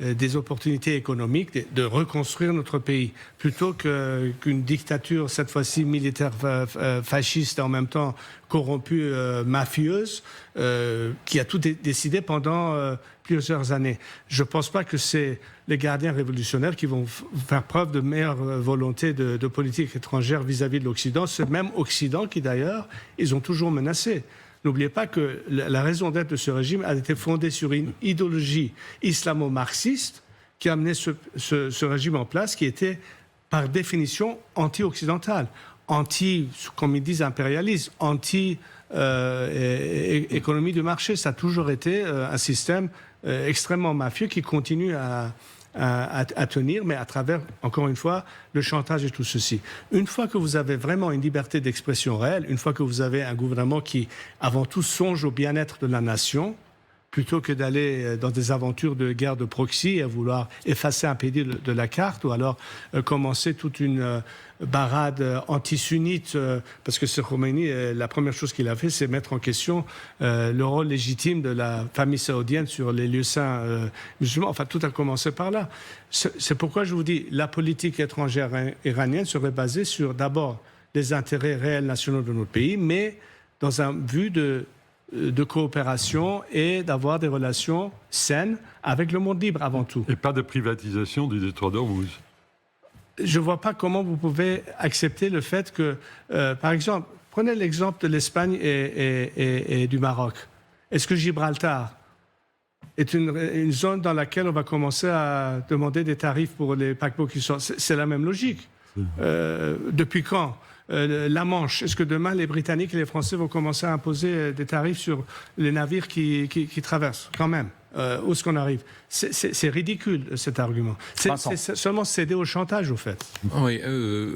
des opportunités économiques, de reconstruire notre pays, plutôt qu'une dictature, cette fois-ci militaire fasciste et en même temps corrompue, mafieuse, qui a tout décidé pendant plusieurs années. Je ne pense pas que c'est les gardiens révolutionnaires qui vont faire preuve de meilleure volonté de politique étrangère vis-à-vis de l'Occident. Ce même Occident qui, d'ailleurs, ils ont toujours menacé. N'oubliez pas que la raison d'être de ce régime a été fondée sur une idéologie islamo-marxiste qui a amené ce régime en place, qui était par définition anti-occidental, comme ils disent, impérialiste, anti-économie de marché. Ça a toujours été un système extrêmement mafieux qui continue à tenir, mais à travers, encore une fois, le chantage et tout ceci. Une fois que vous avez vraiment une liberté d'expression réelle, une fois que vous avez un gouvernement qui, avant tout, songe au bien-être de la nation, plutôt que d'aller dans des aventures de guerre de proxy et à vouloir effacer un pays de la carte, ou alors commencer toute une barade anti-sunnite, parce que ce Khomeini, la première chose qu'il a fait, c'est mettre en question le rôle légitime de la famille saoudienne sur les lieux saints musulmans. Enfin, tout a commencé par là. C'est pourquoi je vous dis, la politique étrangère iranienne serait basée sur d'abord les intérêts réels nationaux de notre pays, mais dans un but de coopération et d'avoir des relations saines avec le monde libre avant tout. Et pas de privatisation du détroit d'Ormuz. Je ne vois pas comment vous pouvez accepter le fait que, par exemple, prenez l'exemple de l'Espagne et du Maroc. Est-ce que Gibraltar est une zone dans laquelle on va commencer à demander des tarifs pour les paquebots qui sortent? C'est la même logique. Depuis quand? La Manche, est-ce que demain les Britanniques et les Français vont commencer à imposer des tarifs sur les navires qui traversent quand même? Où est-ce qu'on arrive? C'est ridicule cet argument. C'est seulement céder au chantage, au fait. Oui,